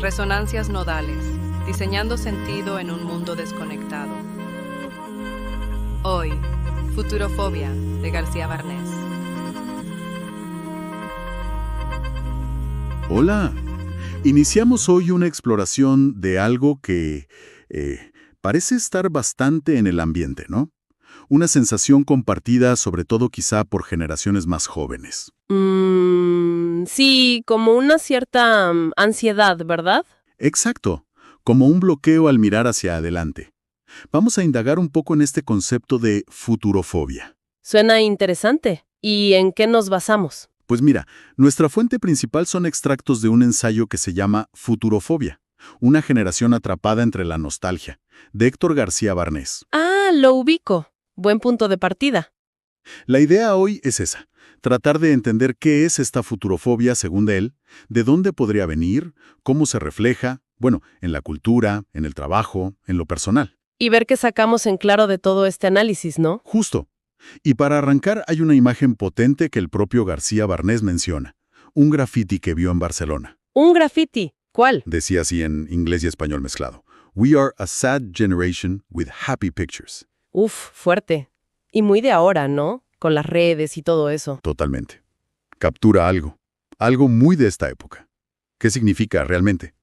Resonancias nodales, diseñando sentido en un mundo desconectado. Hoy, Futurofobia, de García Barnés. Hola, iniciamos hoy una exploración de algo que parece estar bastante en el ambiente, ¿no? Una sensación compartida sobre todo quizá por generaciones más jóvenes. Sí, como una cierta ansiedad, ¿verdad? Exacto, como un bloqueo al mirar hacia adelante. Vamos a indagar un poco en este concepto de futurofobia. Suena interesante. ¿Y en qué nos basamos? Pues mira, nuestra fuente principal son extractos de un ensayo que se llama Futurofobia, una generación atrapada entre la nostalgia, de Héctor García Barnés. Ah, lo ubico. Buen punto de partida. La idea hoy es esa, tratar de entender qué es esta futurofobia según él, de dónde podría venir, cómo se refleja, bueno, en la cultura, en el trabajo, en lo personal. Y ver qué sacamos en claro de todo este análisis, ¿no? Justo. Y para arrancar hay una imagen potente que el propio García Barnés menciona, un graffiti que vio en Barcelona. Un graffiti. ¿Cuál? Decía así en inglés y español mezclado. We are a sad generation with happy pictures. Uf, fuerte. Y muy de ahora, ¿no? Con las redes y todo eso. Totalmente. Captura algo muy de esta época. ¿Qué significa realmente?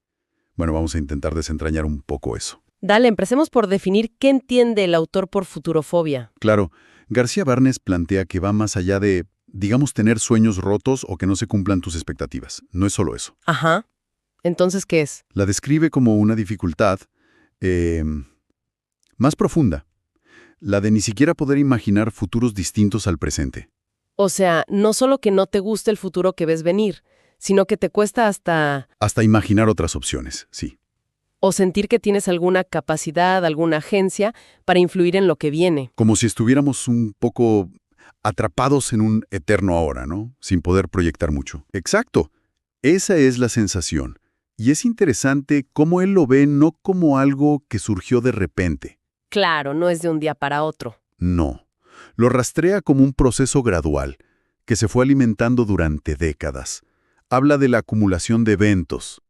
Bueno, vamos a intentar desentrañar un poco eso. Dale, empecemos por definir qué entiende el autor por futurofobia. Claro, García Barnés plantea que va más allá de, digamos, tener sueños rotos o que no se cumplan tus expectativas. No es solo eso. Ajá. Entonces, ¿qué es? La describe como una dificultad más profunda, la de ni siquiera poder imaginar futuros distintos al presente. O sea, no solo que no te guste el futuro que ves venir, sino que te cuesta Hasta imaginar otras opciones, sí. o sentir que tienes alguna capacidad, alguna agencia para influir en lo que viene. Como si estuviéramos un poco atrapados en un eterno ahora, ¿no? Sin poder proyectar mucho. Exacto. Esa es la sensación. Y es interesante cómo él lo ve no como algo que surgió de repente. Claro, no es de un día para otro. No. Lo rastrea como un proceso gradual, que se fue alimentando durante décadas. Habla de la acumulación de eventos.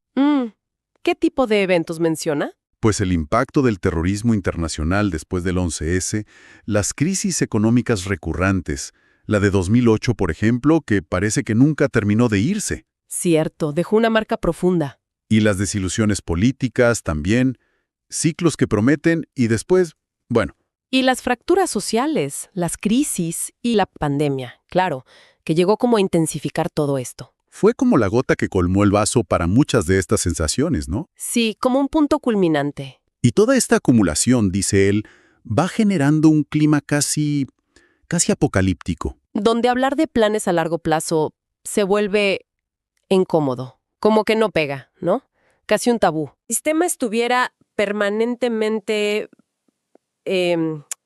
¿Qué tipo de eventos menciona? Pues el impacto del terrorismo internacional después del 11S, las crisis económicas recurrentes, la de 2008, por ejemplo, que parece que nunca terminó de irse. Cierto, dejó una marca profunda. Y las desilusiones políticas también, ciclos que prometen y después, bueno. Y las fracturas sociales, las crisis y la pandemia, claro, que llegó como a intensificar todo esto. Fue como la gota que colmó el vaso para muchas de estas sensaciones, ¿no? Sí, como un punto culminante. Y toda esta acumulación, dice él, va generando un clima casi apocalíptico. Donde hablar de planes a largo plazo se vuelve incómodo, como que no pega, ¿no? Casi un tabú. El sistema estuviera permanentemente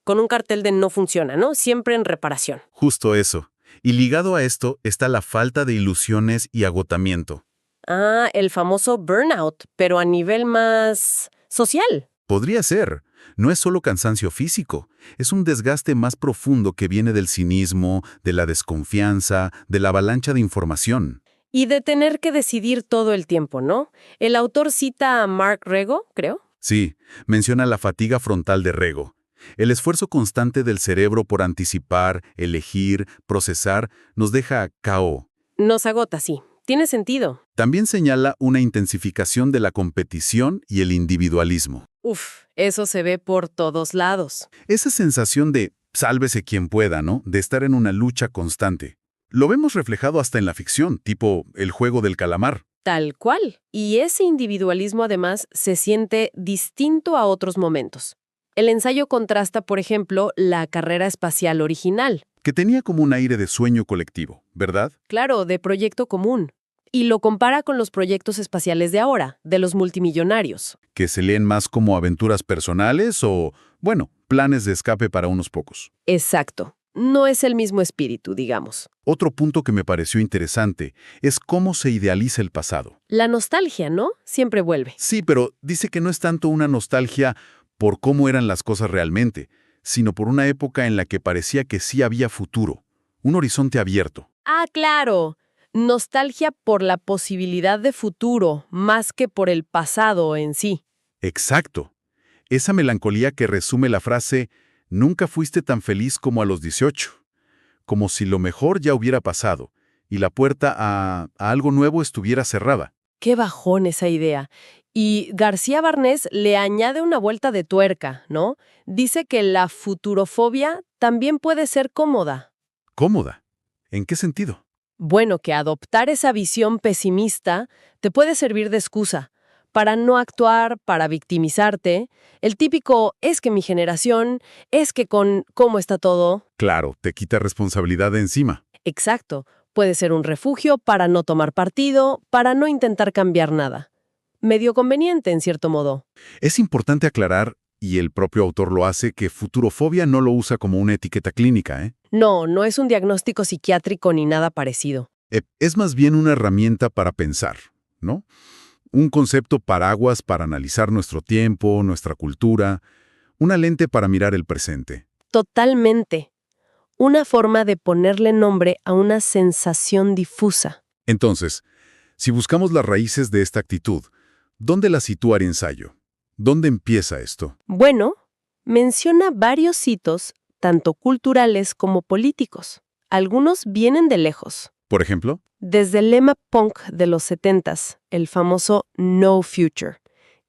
con un cartel de no funciona, ¿no? Siempre en reparación. Justo eso. Y ligado a esto está la falta de ilusiones y agotamiento. Ah, el famoso burnout, pero a nivel más social. Podría ser. No es solo cansancio físico, es un desgaste más profundo que viene del cinismo, de la desconfianza, de la avalancha de información. Y de tener que decidir todo el tiempo, ¿no? El autor cita a Mark Rego, creo. Sí, menciona la fatiga frontal de Rego. El esfuerzo constante del cerebro por anticipar, elegir, procesar, nos deja KO. Nos agota, sí. Tiene sentido. También señala una intensificación de la competición y el individualismo. Uf, eso se ve por todos lados. Esa sensación de sálvese quien pueda, ¿no? De estar en una lucha constante. Lo vemos reflejado hasta en la ficción, tipo El juego del calamar. Tal cual. Y ese individualismo además se siente distinto a otros momentos. El ensayo contrasta, por ejemplo, la carrera espacial original. Que tenía como un aire de sueño colectivo, ¿verdad? Claro, de proyecto común. Y lo compara con los proyectos espaciales de ahora, de los multimillonarios. Que se leen más como aventuras personales o, bueno, planes de escape para unos pocos. Exacto. No es el mismo espíritu, digamos. Otro punto que me pareció interesante es cómo se idealiza el pasado. La nostalgia, ¿no? Siempre vuelve. Sí, pero dice que no es tanto una nostalgia por cómo eran las cosas realmente, sino por una época en la que parecía que sí había futuro, un horizonte abierto. Ah, claro. Nostalgia por la posibilidad de futuro, más que por el pasado en sí. Exacto. Esa melancolía que resume la frase «Nunca fuiste tan feliz como a los 18», como si lo mejor ya hubiera pasado y la puerta a algo nuevo estuviera cerrada. Qué bajón esa idea. Y García Barnés le añade una vuelta de tuerca, ¿no? Dice que la futurofobia también puede ser cómoda. ¿Cómoda? ¿En qué sentido? Bueno, que adoptar esa visión pesimista te puede servir de excusa para no actuar, para victimizarte. El típico es que mi generación, es que con cómo está todo. Claro, te quita responsabilidad de encima. Exacto, puede ser un refugio para no tomar partido, para no intentar cambiar nada. Medio conveniente, en cierto modo. Es importante aclarar, y el propio autor lo hace, que futurofobia no lo usa como una etiqueta clínica, ¿eh? No, no es un diagnóstico psiquiátrico ni nada parecido. Es más bien una herramienta para pensar, ¿no? Un concepto paraguas para analizar nuestro tiempo, nuestra cultura, una lente para mirar el presente. Totalmente. Una forma de ponerle nombre a una sensación difusa. Entonces, si buscamos las raíces de esta actitud, ¿dónde la sitúa el ensayo? ¿Dónde empieza esto? Bueno, menciona varios hitos, tanto culturales como políticos. Algunos vienen de lejos. Por ejemplo, Desde el lema punk de los 70s, el famoso No Future,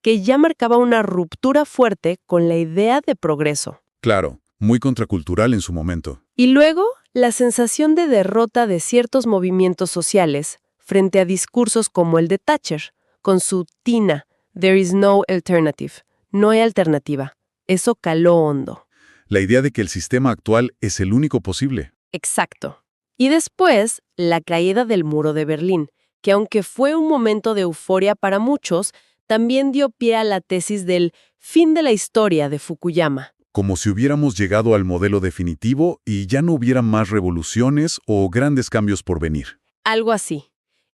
que ya marcaba una ruptura fuerte con la idea de progreso. claro, muy contracultural en su momento. Y luego, la sensación de derrota de ciertos movimientos sociales frente a discursos como el de Thatcher, con su Tina, There is no alternative, no hay alternativa. Eso caló hondo. La idea de que el sistema actual es el único posible. Exacto. Y después, la caída del muro de Berlín, que aunque fue un momento de euforia para muchos, también dio pie a la tesis del fin de la historia de Fukuyama. Como si hubiéramos llegado al modelo definitivo y ya no hubiera más revoluciones o grandes cambios por venir. Algo así.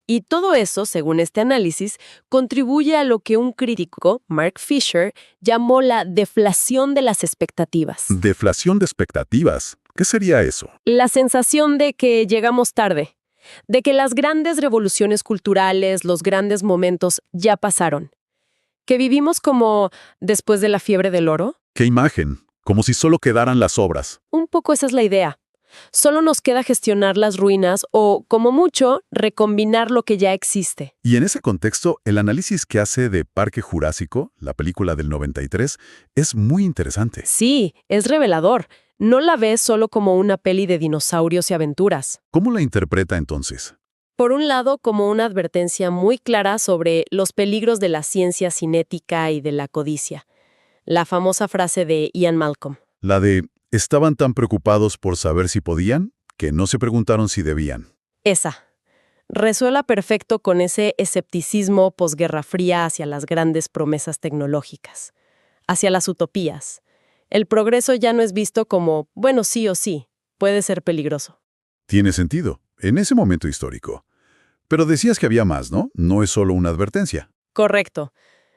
Y todo eso, según este análisis, contribuye a lo que un crítico, Mark Fisher, llamó la deflación de las expectativas. Deflación de expectativas. ¿Qué sería eso? La sensación de que llegamos tarde, de que las grandes revoluciones culturales, los grandes momentos ya pasaron, que vivimos como después de la fiebre del oro. ¿Qué imagen? Como si solo quedaran las obras. Un poco esa es la idea. Solo nos queda gestionar las ruinas o, como mucho, recombinar lo que ya existe. Y en ese contexto, el análisis que hace de Parque Jurásico, la película del 93, es muy interesante. Sí, es revelador. No la ves solo como una peli de dinosaurios y aventuras. ¿Cómo la interpreta entonces? Por un lado, como una advertencia muy clara sobre los peligros de la ciencia cinética y de la codicia. La famosa frase de Ian Malcolm. La de «estaban tan preocupados por saber si podían, que no se preguntaron si debían». Esa. Resuela perfecto con ese escepticismo posguerra fría hacia las grandes promesas tecnológicas, hacia las utopías. El progreso ya no es visto como, bueno, sí o sí, puede ser peligroso. Tiene sentido, en ese momento histórico. Pero decías que había más, ¿no? No es solo una advertencia. Correcto.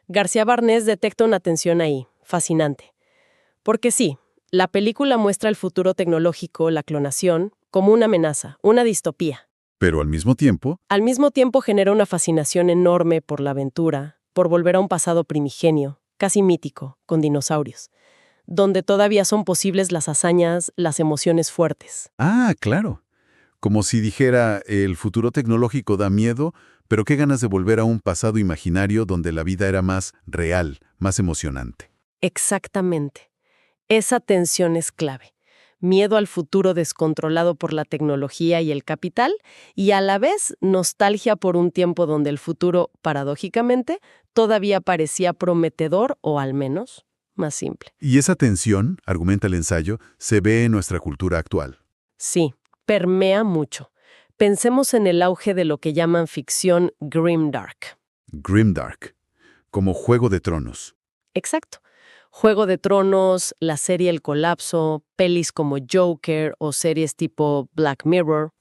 García Barnés detecta una tensión ahí, fascinante. Porque sí, la película muestra el futuro tecnológico, la clonación, como una amenaza, una distopía. Pero al mismo tiempo, Al mismo tiempo genera una fascinación enorme por la aventura, por volver a un pasado primigenio, casi mítico, con dinosaurios, donde todavía son posibles las hazañas, las emociones fuertes. claro. Como si dijera, el futuro tecnológico da miedo, pero qué ganas de volver a un pasado imaginario donde la vida era más real, más emocionante. Exactamente. Esa tensión es clave. Miedo al futuro descontrolado por la tecnología y el capital, y a la vez nostalgia por un tiempo donde el futuro, paradójicamente, todavía parecía prometedor o al menos más simple. Y esa tensión, argumenta el ensayo, se ve en nuestra cultura actual. Sí, permea mucho. Pensemos en el auge de lo que llaman ficción grimdark. Grimdark, como Juego de Tronos. Exacto. Juego de Tronos, la serie El Colapso, pelis como Joker o series tipo Black Mirror.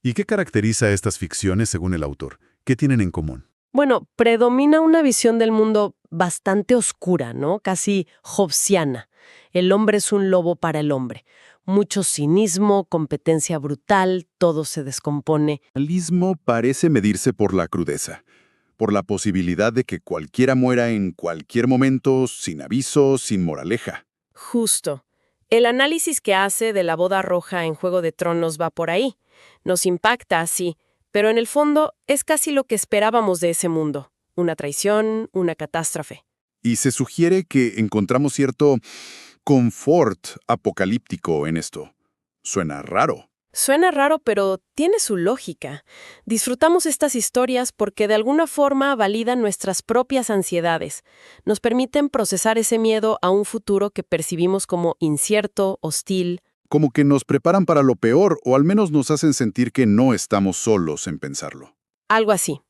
¿Y qué caracteriza estas ficciones según el autor? ¿Qué tienen en común? Bueno, predomina una visión del mundo bastante oscura, ¿no? Casi hobbesiana. El hombre es un lobo para el hombre. Mucho cinismo, competencia brutal, todo se descompone. El realismo parece medirse por la crudeza, por la posibilidad de que cualquiera muera en cualquier momento, sin aviso, sin moraleja. Justo. El análisis que hace de la boda roja en Juego de Tronos va por ahí. Nos impacta así, pero en el fondo es casi lo que esperábamos de ese mundo. Una traición, una catástrofe. Y se sugiere que encontramos cierto confort apocalíptico en esto. Suena raro. Suena raro, pero tiene su lógica. Disfrutamos estas historias porque de alguna forma validan nuestras propias ansiedades. Nos permiten procesar ese miedo a un futuro que percibimos como incierto, hostil. Como que nos preparan para lo peor o al menos nos hacen sentir que no estamos solos en pensarlo. Algo así.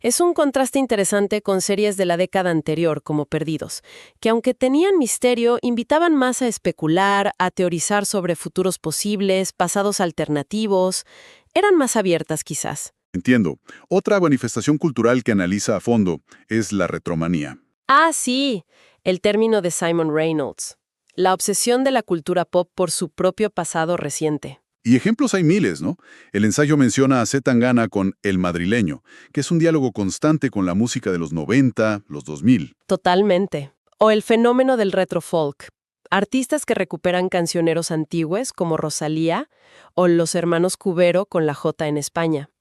Es un contraste interesante con series de la década anterior, como Perdidos, que aunque tenían misterio, invitaban más a especular, a teorizar sobre futuros posibles, pasados alternativos. Eran más abiertas, quizás. Entiendo. Otra manifestación cultural que analiza a fondo es la retromanía. Ah, sí, el término de Simon Reynolds. La obsesión de la cultura pop por su propio pasado reciente. Y ejemplos hay miles, ¿no? El ensayo menciona a C. Tangana con El Madrileño, que es un diálogo constante con la música de los 90, los 2000. Totalmente. O el fenómeno del retrofolk. Artistas que recuperan cancioneros antiguos como Rosalía o los hermanos Cubero con la Jota en España.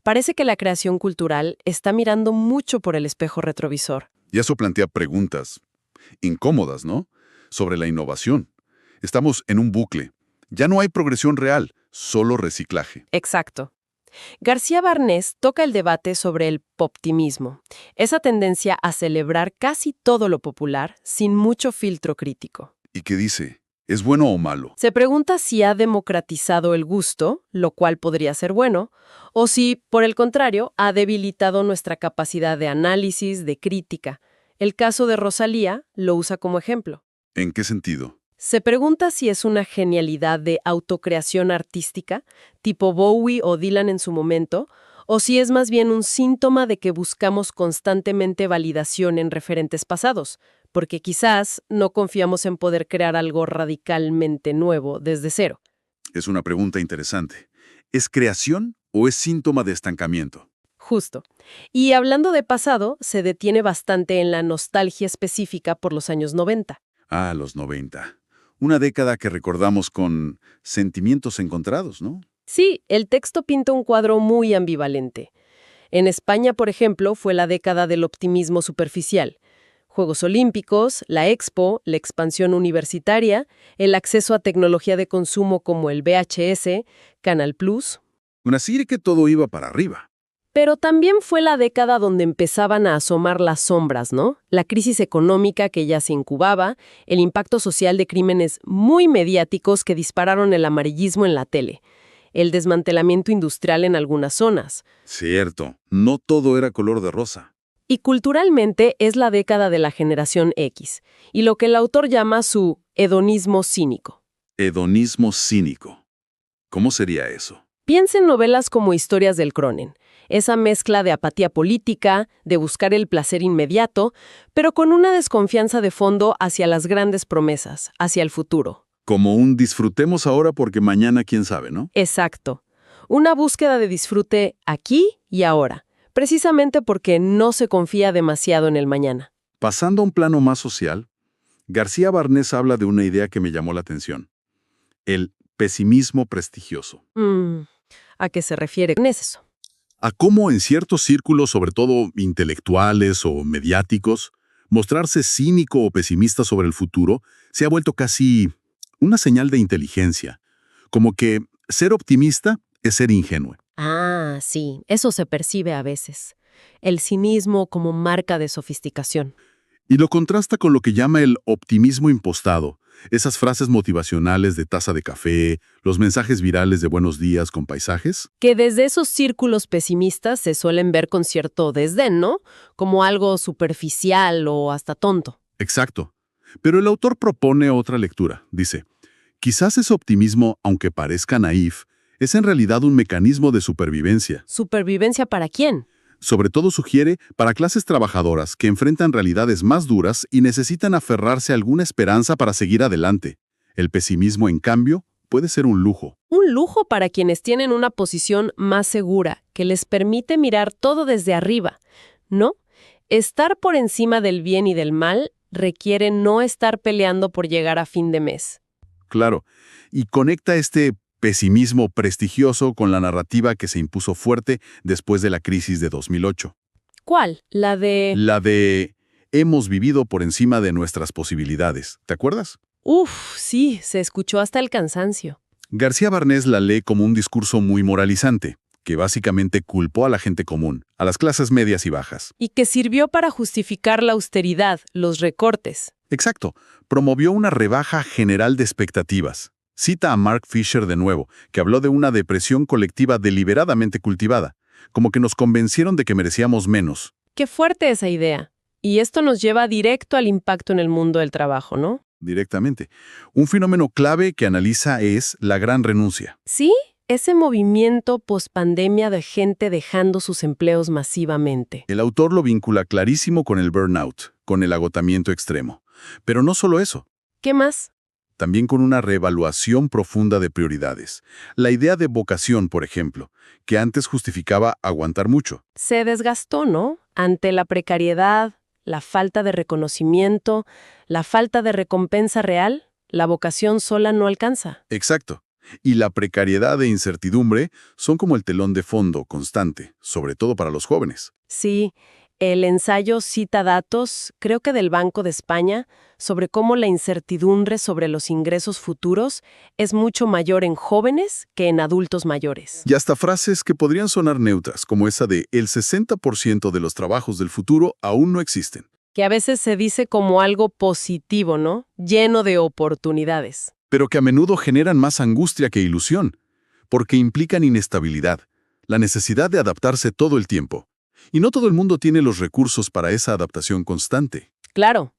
Parece que la creación cultural está mirando mucho por el espejo retrovisor. Y eso plantea preguntas incómodas, ¿no? Sobre la innovación. Estamos en un bucle. Ya no hay progresión real, solo reciclaje. Exacto. García Barnés toca el debate sobre el poptimismo, esa tendencia a celebrar casi todo lo popular sin mucho filtro crítico. ¿Y qué dice? ¿Es bueno o malo? Se pregunta si ha democratizado el gusto, lo cual podría ser bueno, o si, por el contrario, ha debilitado nuestra capacidad de análisis, de crítica. El caso de Rosalía lo usa como ejemplo. ¿En qué sentido? Se pregunta si es una genialidad de autocreación artística, tipo Bowie o Dylan en su momento, o si es más bien un síntoma de que buscamos constantemente validación en referentes pasados, porque quizás no confiamos en poder crear algo radicalmente nuevo desde cero. Es una pregunta interesante. ¿Es creación o es síntoma de estancamiento? Justo. Y hablando de pasado, se detiene bastante en la nostalgia específica por los años 90. Ah, los 90. Una década que recordamos con sentimientos encontrados, ¿no? Sí, el texto pinta un cuadro muy ambivalente. En España, por ejemplo, fue la década del optimismo superficial. Juegos Olímpicos, la Expo, la expansión universitaria, el acceso a tecnología de consumo como el VHS, Canal Plus. Una serie que todo iba para arriba. Pero también fue la década donde empezaban a asomar las sombras, ¿no? La crisis económica que ya se incubaba, el impacto social de crímenes muy mediáticos que dispararon el amarillismo en la tele, el desmantelamiento industrial en algunas zonas. Cierto, no todo era color de rosa. Y culturalmente es la década de la generación X, y lo que el autor llama su hedonismo cínico. Hedonismo cínico. ¿Cómo sería eso? Piensa en novelas como Historias del Cronen, esa mezcla de apatía política, de buscar el placer inmediato, pero con una desconfianza de fondo hacia las grandes promesas, hacia el futuro. Como un disfrutemos ahora porque mañana quién sabe, ¿no? Exacto. Una búsqueda de disfrute aquí y ahora, precisamente porque no se confía demasiado en el mañana. Pasando a un plano más social, García Barnés habla de una idea que me llamó la atención. El pesimismo prestigioso. ¿A qué se refiere con eso? A cómo en ciertos círculos, sobre todo intelectuales o mediáticos, mostrarse cínico o pesimista sobre el futuro se ha vuelto casi una señal de inteligencia. Como que ser optimista es ser ingenuo. Ah, sí, eso se percibe a veces. El cinismo como marca de sofisticación. Y lo contrasta con lo que llama el optimismo impostado. Esas frases motivacionales de taza de café, los mensajes virales de buenos días con paisajes. Que desde esos círculos pesimistas se suelen ver con cierto desdén, ¿no? Como algo superficial o hasta tonto. Exacto. Pero el autor propone otra lectura. Dice, quizás ese optimismo, aunque parezca naif, es en realidad un mecanismo de supervivencia. ¿Supervivencia para quién? Sobre todo sugiere para clases trabajadoras que enfrentan realidades más duras y necesitan aferrarse a alguna esperanza para seguir adelante. El pesimismo, en cambio, puede ser un lujo. Un lujo para quienes tienen una posición más segura, que les permite mirar todo desde arriba, ¿no? Estar por encima del bien y del mal requiere no estar peleando por llegar a fin de mes. Claro, y conecta este pesimismo prestigioso con la narrativa que se impuso fuerte después de la crisis de 2008. ¿Cuál? La de hemos vivido por encima de nuestras posibilidades. ¿Te acuerdas? Uf, sí, se escuchó hasta el cansancio. García Barnés la lee como un discurso muy moralizante, que básicamente culpó a la gente común, a las clases medias y bajas. Y que sirvió para justificar la austeridad, los recortes. Exacto, promovió una rebaja general de expectativas. Cita a Mark Fisher de nuevo, que habló de una depresión colectiva deliberadamente cultivada, como que nos convencieron de que merecíamos menos. Qué fuerte esa idea. Y esto nos lleva directo al impacto en el mundo del trabajo, ¿no? Directamente. Un fenómeno clave que analiza es la gran renuncia. Sí, ese movimiento pospandemia de gente dejando sus empleos masivamente. El autor lo vincula clarísimo con el burnout, con el agotamiento extremo. Pero no solo eso, ¿Qué más? también con una reevaluación profunda de prioridades. La idea de vocación, por ejemplo, que antes justificaba aguantar mucho. Se desgastó, ¿no? Ante la precariedad, la falta de reconocimiento, la falta de recompensa real, la vocación sola no alcanza. Exacto. Y la precariedad e incertidumbre son como el telón de fondo constante, sobre todo para los jóvenes. Sí, el ensayo cita datos, creo que del Banco de España, sobre cómo la incertidumbre sobre los ingresos futuros es mucho mayor en jóvenes que en adultos mayores. Y hasta frases que podrían sonar neutras, como esa de el 60% de los trabajos del futuro aún no existen. Que a veces se dice como algo positivo, ¿no? Lleno de oportunidades. Pero que a menudo generan más angustia que ilusión, porque implican inestabilidad, la necesidad de adaptarse todo el tiempo. Y no todo el mundo tiene los recursos para esa adaptación constante. Claro.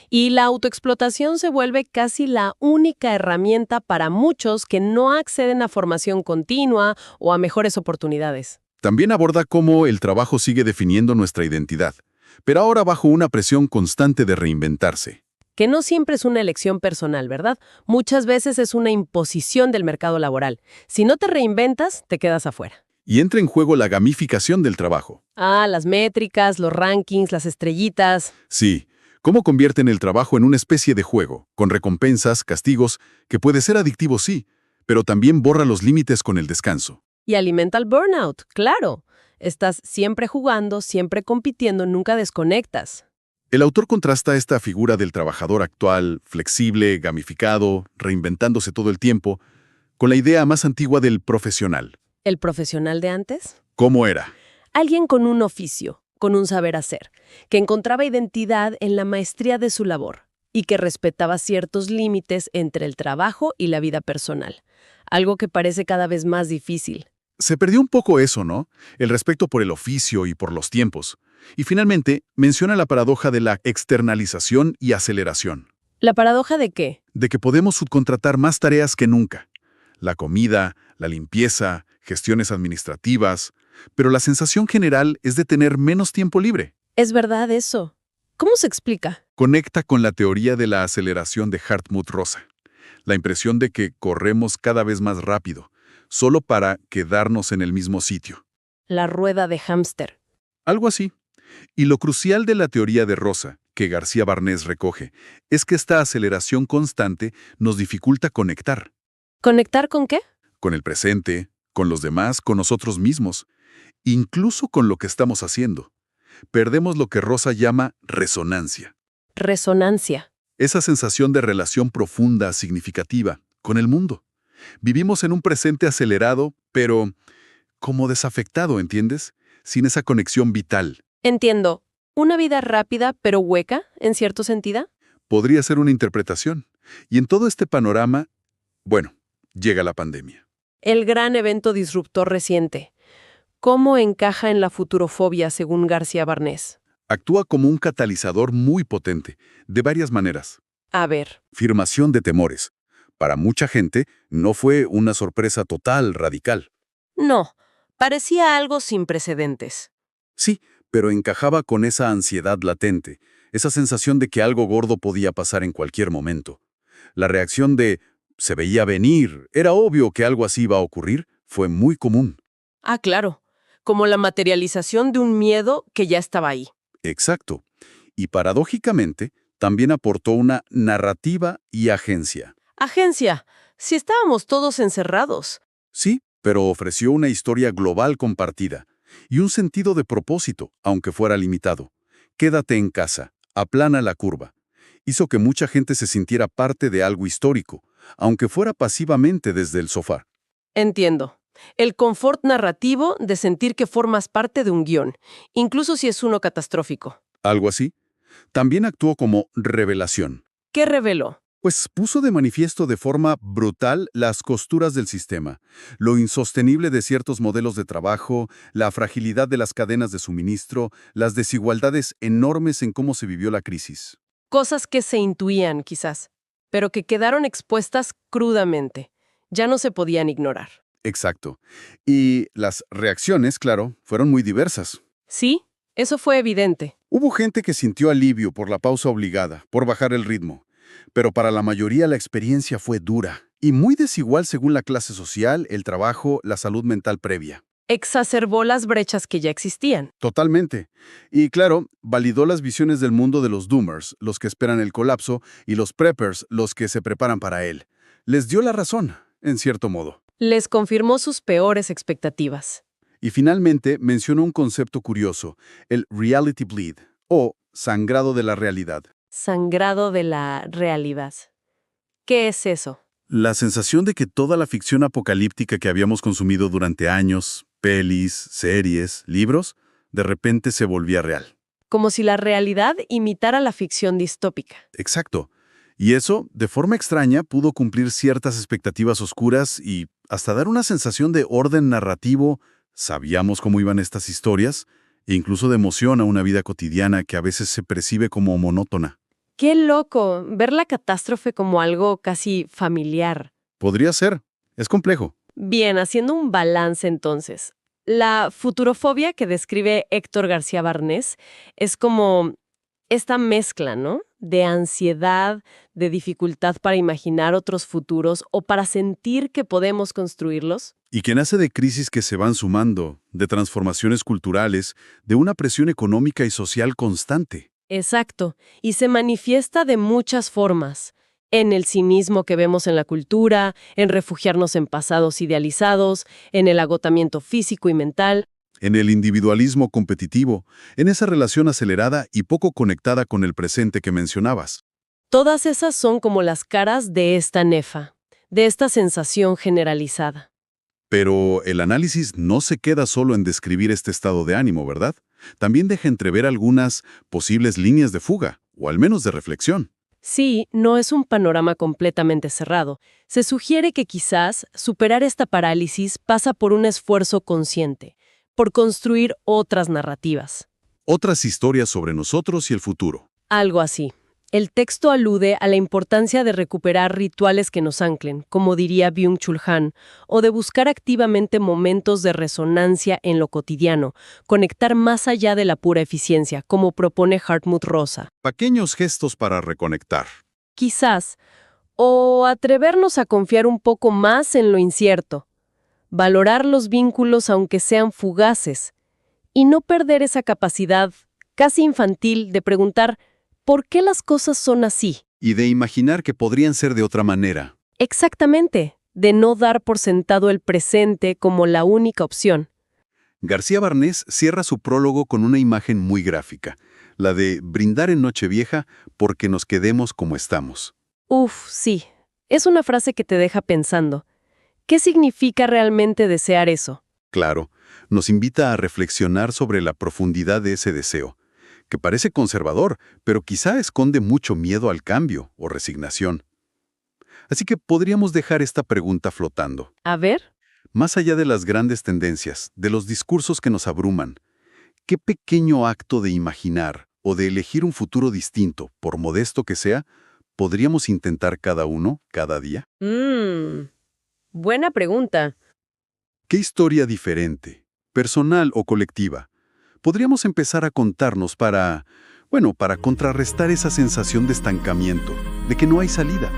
Y la autoexplotación se vuelve casi la única herramienta para muchos que no acceden a formación continua o a mejores oportunidades. También aborda cómo el trabajo sigue definiendo nuestra identidad, pero ahora bajo una presión constante de reinventarse. Que no siempre es una elección personal, ¿verdad? Muchas veces es una imposición del mercado laboral. Si no te reinventas, te quedas afuera. Y entra en juego la gamificación del trabajo. Ah, las métricas, los rankings, las estrellitas. Sí, cómo convierten el trabajo en una especie de juego, con recompensas, castigos, que puede ser adictivo sí, pero también borra los límites con el descanso. Y alimenta el burnout, claro. Estás siempre jugando, siempre compitiendo, nunca desconectas. El autor contrasta esta figura del trabajador actual, flexible, gamificado, reinventándose todo el tiempo, con la idea más antigua del profesional. ¿El profesional de antes? ¿Cómo era? Alguien con un oficio, con un saber hacer, que encontraba identidad en la maestría de su labor y que respetaba ciertos límites entre el trabajo y la vida personal, algo que parece cada vez más difícil. Se perdió un poco eso, ¿no? El respeto por el oficio y por los tiempos. Y finalmente, menciona la paradoja de la externalización y aceleración. ¿La paradoja de qué? De que podemos subcontratar más tareas que nunca. La comida, la limpieza, gestiones administrativas, pero la sensación general es de tener menos tiempo libre. ¿Es verdad eso? ¿Cómo se explica? Conecta con la teoría de la aceleración de Hartmut Rosa. La impresión de que corremos cada vez más rápido, solo para quedarnos en el mismo sitio. La rueda de hámster. Algo así. Y lo crucial de la teoría de Rosa, que García Barnés recoge, es que esta aceleración constante nos dificulta conectar. ¿Conectar con qué? Con el presente, con los demás, con nosotros mismos, incluso con lo que estamos haciendo. Perdemos lo que Rosa llama resonancia. Resonancia. Esa sensación de relación profunda, significativa, con el mundo. Vivimos en un presente acelerado, pero como desafectado, ¿entiendes? Sin esa conexión vital. Entiendo. ¿Una vida rápida pero hueca, en cierto sentido? Podría ser una interpretación. Y en todo este panorama, bueno, llega la pandemia. El gran evento disruptor reciente. ¿Cómo encaja en la futurofobia, según García Barnés? Actúa como un catalizador muy potente, de varias maneras. A ver, Firmación de temores. Para mucha gente, no fue una sorpresa total, radical. no, parecía algo sin precedentes. Sí, pero encajaba con esa ansiedad latente, esa sensación de que algo gordo podía pasar en cualquier momento. La reacción de «se veía venir, era obvio que algo así iba a ocurrir» fue muy común. Ah, claro, como la materialización de un miedo que ya estaba ahí. Exacto. Y paradójicamente, también aportó una narrativa y agencia. Agencia, si estábamos todos encerrados. Sí, pero ofreció una historia global compartida y un sentido de propósito, aunque fuera limitado. Quédate en casa, aplana la curva. Hizo que mucha gente se sintiera parte de algo histórico, aunque fuera pasivamente desde el sofá. Entiendo. El confort narrativo de sentir que formas parte de un guión, incluso si es uno catastrófico. Algo así. También actuó como revelación. ¿Qué reveló? Pues puso de manifiesto de forma brutal las costuras del sistema, lo insostenible de ciertos modelos de trabajo, la fragilidad de las cadenas de suministro, las desigualdades enormes en cómo se vivió la crisis. Cosas que se intuían, quizás, pero que quedaron expuestas crudamente. Ya no se podían ignorar. Exacto. Y las reacciones, claro, fueron muy diversas. Sí, eso fue evidente. Hubo gente que sintió alivio por la pausa obligada, por bajar el ritmo. Pero para la mayoría la experiencia fue dura y muy desigual según la clase social, el trabajo, la salud mental previa. Exacerbó las brechas que ya existían. Totalmente. Y claro, validó las visiones del mundo de los doomers, los que esperan el colapso, y los preppers, los que se preparan para él. Les dio la razón, en cierto modo. Les confirmó sus peores expectativas. Y finalmente mencionó un concepto curioso, el reality bleed, o sangrado de la realidad. Sangrado de la realidad. ¿Qué es eso? La sensación de que toda la ficción apocalíptica que habíamos consumido durante años, pelis, series, libros, de repente se volvía real. Como si la realidad imitara la ficción distópica. Exacto. Y eso, de forma extraña, pudo cumplir ciertas expectativas oscuras y hasta dar una sensación de orden narrativo. Sabíamos cómo iban estas historias, e incluso de emoción a una vida cotidiana que a veces se percibe como monótona. ¡Qué loco! Ver la catástrofe como algo casi familiar. Podría ser. Es complejo. Bien, haciendo un balance entonces. La futurofobia que describe Héctor García Barnés es como esta mezcla, ¿no? De ansiedad, de dificultad para imaginar otros futuros o para sentir que podemos construirlos. Y que nace de crisis que se van sumando, de transformaciones culturales, de una presión económica y social constante. Exacto, y se manifiesta de muchas formas. En el cinismo que vemos en la cultura, en refugiarnos en pasados idealizados, en el agotamiento físico y mental. En el individualismo competitivo, en esa relación acelerada y poco conectada con el presente que mencionabas. Todas esas son como las caras de esta nefa, de esta sensación generalizada. Pero el análisis no se queda solo en describir este estado de ánimo, ¿verdad? También deja entrever algunas posibles líneas de fuga, o al menos de reflexión. Sí, no es un panorama completamente cerrado. Se sugiere que quizás superar esta parálisis pasa por un esfuerzo consciente, por construir otras narrativas. Otras historias sobre nosotros y el futuro. Algo así. El texto alude a la importancia de recuperar rituales que nos anclen, como diría Byung-Chul Han, o de buscar activamente momentos de resonancia en lo cotidiano, conectar más allá de la pura eficiencia, como propone Hartmut Rosa. Pequeños gestos para reconectar. Quizás, o atrevernos a confiar un poco más en lo incierto, valorar los vínculos aunque sean fugaces, y no perder esa capacidad casi infantil de preguntar ¿por qué las cosas son así? Y de imaginar que podrían ser de otra manera. Exactamente, de no dar por sentado el presente como la única opción. García Barnés cierra su prólogo con una imagen muy gráfica, la de brindar en Nochevieja porque nos quedemos como estamos. Uf, sí, es una frase que te deja pensando. ¿Qué significa realmente desear eso? Claro, nos invita a reflexionar sobre la profundidad de ese deseo, que parece conservador, pero quizá esconde mucho miedo al cambio o resignación. Así que podríamos dejar esta pregunta flotando. A ver. Más allá de las grandes tendencias, de los discursos que nos abruman, ¿qué pequeño acto de imaginar o de elegir un futuro distinto, por modesto que sea, podríamos intentar cada uno, cada día? Buena pregunta. ¿Qué historia diferente, personal o colectiva, podríamos empezar a contarnos para contrarrestar esa sensación de estancamiento, de que no hay salida?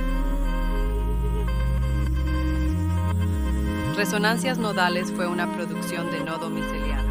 Resonancias Nodales fue una producción de Nodo Miceliano.